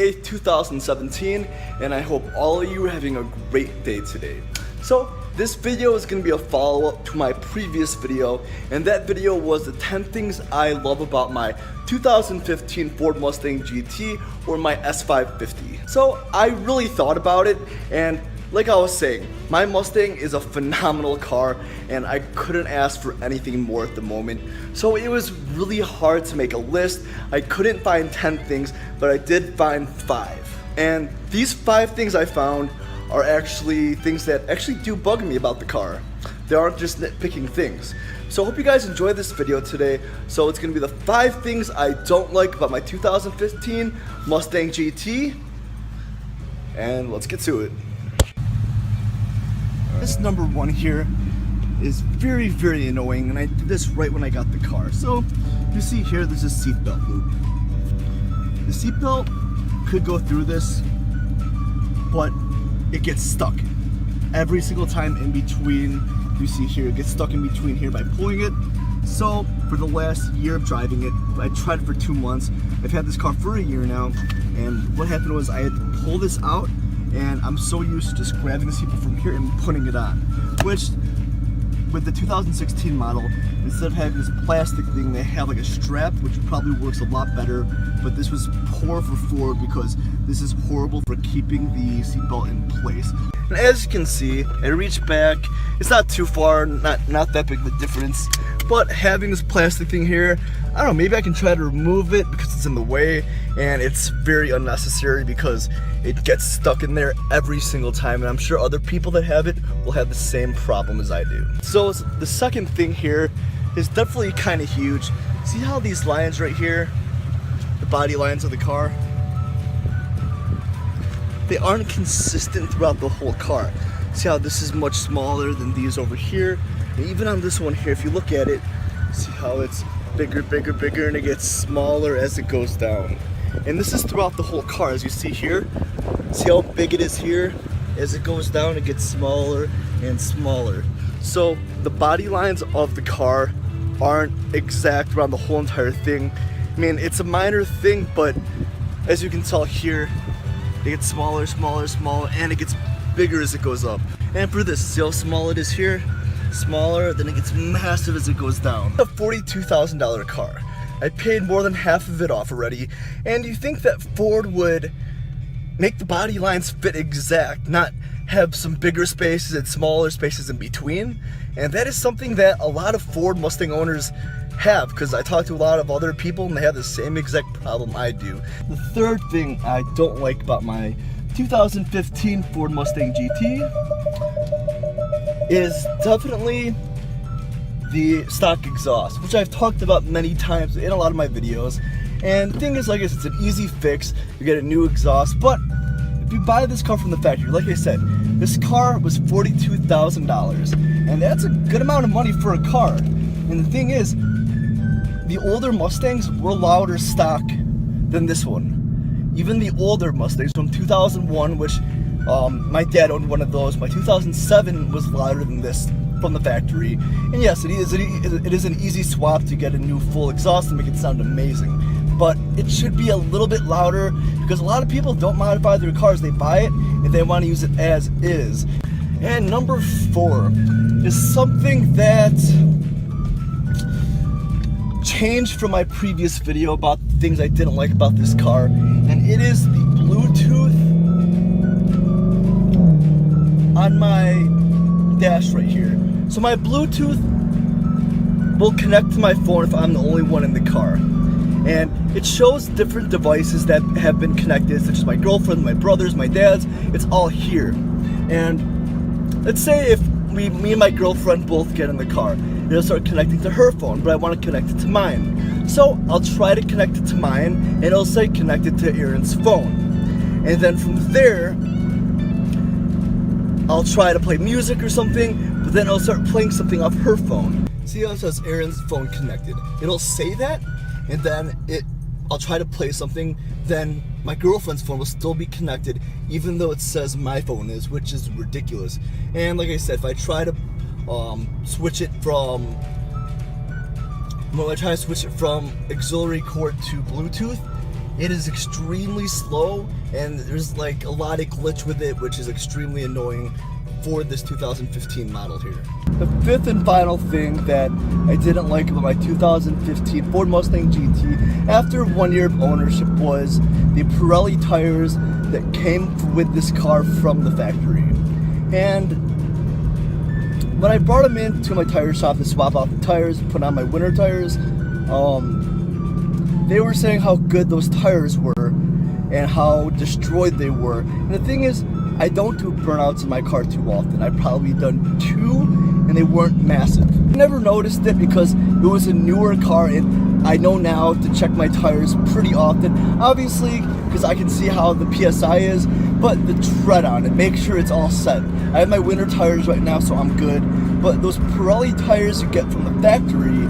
8th, 2017, and I hope all of you are having a great day today. So this video is going to be a follow-up to my previous video, and that video was the 10 things I love about my 2015 Ford Mustang GT or my S550. So I really thought about it, and like I was saying, my Mustang is a phenomenal car and I couldn't ask for anything more at the moment. So it was really hard to make a list. I couldn't find 10 things, but I did find 5. And these 5 things I found are actually things that actually do bug me about the car. They aren't just nitpicking things. So I hope you guys enjoyed this video today. So it's gonna be the 5 things I don't like about my 2015 Mustang GT. And let's get to it. This number 1 here is very, very annoying, and I did this right when I got the car. So you see here, there's a seatbelt loop. The seatbelt could go through this, but it gets stuck every single time in between. You see here, it gets stuck in between here by pulling it. So for the last year of driving it, I tried it for 2 months. I've had this car for a year now, and what happened was I had to pull this out, and I'm so used to just grabbing the seatbelt from here and putting it on. Which, with the 2016 model, instead of having this plastic thing, they have like a strap, which probably works a lot better. But this was poor for Ford because this is horrible for keeping the seatbelt in place. And as you can see, I reach back. It's not too far, not that big of a difference. But having this plastic thing here, I don't know, maybe I can try to remove it because it's in the way, and it's very unnecessary because it gets stuck in there every single time, and I'm sure other people that have it will have the same problem as I do. So the second thing here is definitely kind of huge. See how these lines right here, the body lines of the car, they aren't consistent throughout the whole car. See how this is much smaller than these over here? And even on this one here, if you look at it, see how it's bigger, bigger, bigger, and it gets smaller as it goes down. And this is throughout the whole car, as you see here. See how big it is here? As it goes down, it gets smaller and smaller. So the body lines of the car aren't exact around the whole entire thing. I mean, it's a minor thing, but as you can tell here, it gets smaller, smaller, smaller, and it gets bigger as it goes up. And for this, see how small it is here? Smaller, then it gets massive as it goes down. A $42,000 car. I paid more than half of it off already, and you think that Ford would make the body lines fit exact, not have some bigger spaces and smaller spaces in between. And that is something that a lot of Ford Mustang owners have, because I talked to a lot of other people and they have the same exact problem I do. The third thing I don't like about my 2015 Ford Mustang GT is definitely the stock exhaust, which I've talked about many times in a lot of my videos. And the thing is, like I said, it's an easy fix. You get a new exhaust, but if you buy this car from the factory, like I said, this car was $42,000, and that's a good amount of money for a car. And the thing is, the older Mustangs were louder stock than this one. Even the older Mustangs from 2001, which my dad owned one of those. My 2007 was louder than this from the factory. And yes, it is an easy swap to get a new full exhaust and make it sound amazing. But it should be a little bit louder because a lot of people don't modify their cars. They buy it and they want to use it as is. And number 4 is something that changed from my previous video about the things I didn't like about this car, and it is the Bluetooth on my dash right here. So my Bluetooth will connect to my phone if I'm the only one in the car, and it shows different devices that have been connected, such as my girlfriend, my brothers, my dad's. It's all here. And let's say if me and my girlfriend both get in the car, it'll start connecting to her phone, but I want to connect it to mine. So I'll try to connect it to mine, and it'll say connected to Erin's phone. And then from there, I'll try to play music or something, but then I'll start playing something off her phone. See how it says Erin's phone connected? It'll say that, and then I'll try to play something, then my girlfriend's phone will still be connected, even though it says my phone is, which is ridiculous. And like I said, if I try to switch it from auxiliary cord to Bluetooth, it is extremely slow, and there's like a lot of glitch with it, which is extremely annoying for this 2015 model here. The fifth and final thing that I didn't like about my 2015 Ford Mustang GT after 1 year of ownership was the Pirelli tires that came with this car from the factory. And when I brought them into my tire shop to swap out the tires, put on my winter tires, they were saying how good those tires were and how destroyed they were. And the thing is, I don't do burnouts in my car too often. I've probably done 2, and they weren't massive. I never noticed it because it was a newer car, and I know now to check my tires pretty often. Obviously, because I can see how the PSI is, but the tread on it, make sure it's all set. I have my winter tires right now, so I'm good. But those Pirelli tires you get from the factory,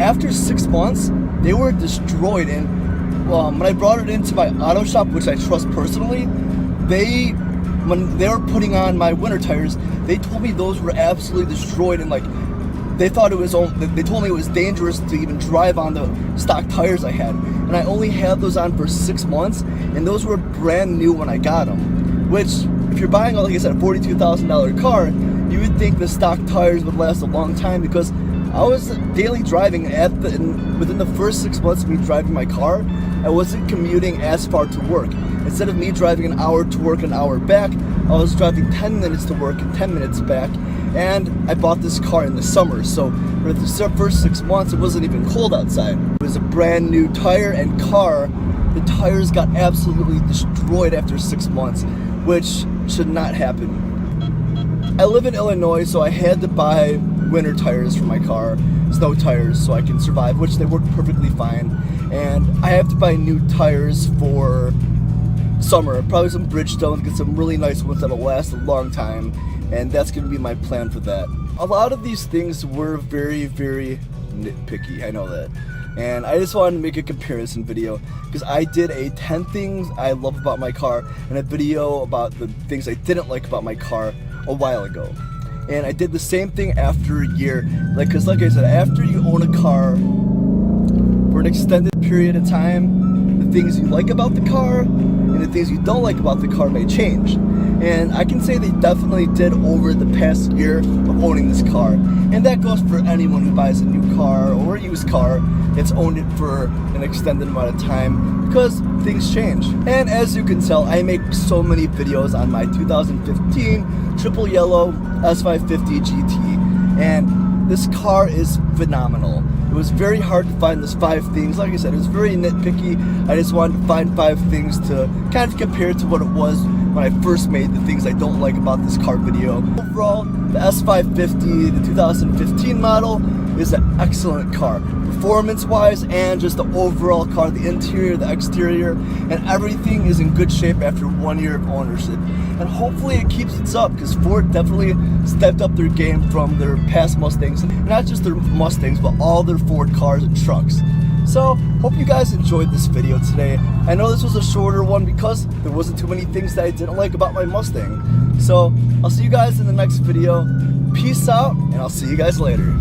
after 6 months, they were destroyed. And when I brought it into my auto shop, which I trust personally, when they were putting on my winter tires, they told me those were absolutely destroyed, and like they told me it was dangerous to even drive on the stock tires I had. And I only had those on for 6 months, and those were brand new when I got them. Which, if you're buying, like I said, a $42,000 car, you would think the stock tires would last a long time, because I was daily driving within the first 6 months of me driving my car, I wasn't commuting as far to work. Instead of me driving an hour to work, an hour back, I was driving 10 minutes to work and 10 minutes back. And I bought this car in the summer, so for the first 6 months, it wasn't even cold outside. It was a brand new tire and car. The tires got absolutely destroyed after 6 months, which should not happen. I live in Illinois, so I had to buy winter tires for my car, snow tires, so I can survive, which they work perfectly fine. And I have to buy new tires for summer, probably some Bridgestone, get some really nice ones that'll last a long time, and that's going to be my plan for that. A lot of these things were very, very nitpicky, I know that. And I just wanted to make a comparison video, because I did a 10 things I love about my car and a video about the things I didn't like about my car a while ago. And I did the same thing after a year, because like I said, after you own a car for an extended period of time, the things you like about the car and the things you don't like about the car may change. And I can say they definitely did over the past year of owning this car. And that goes for anyone who buys a new car or a used car that's owned it for an extended amount of time, because things change. And as you can tell, I make so many videos on my 2015 triple yellow S550 GT, and this car is phenomenal. It was very hard to find those 5 things. Like I said, it was very nitpicky. I just wanted to find 5 things to kind of compare to what it was when I first made the things I don't like about this car video. Overall, the S550, the 2015 model, is an excellent car. Performance-wise and just the overall car, the interior, the exterior, and everything is in good shape after 1 year of ownership. And hopefully it keeps its up, because Ford definitely stepped up their game from their past Mustangs. Not just their Mustangs, but all their Ford cars and trucks. So, hope you guys enjoyed this video today. I know this was a shorter one because there wasn't too many things that I didn't like about my Mustang. So, I'll see you guys in the next video. Peace out, and I'll see you guys later.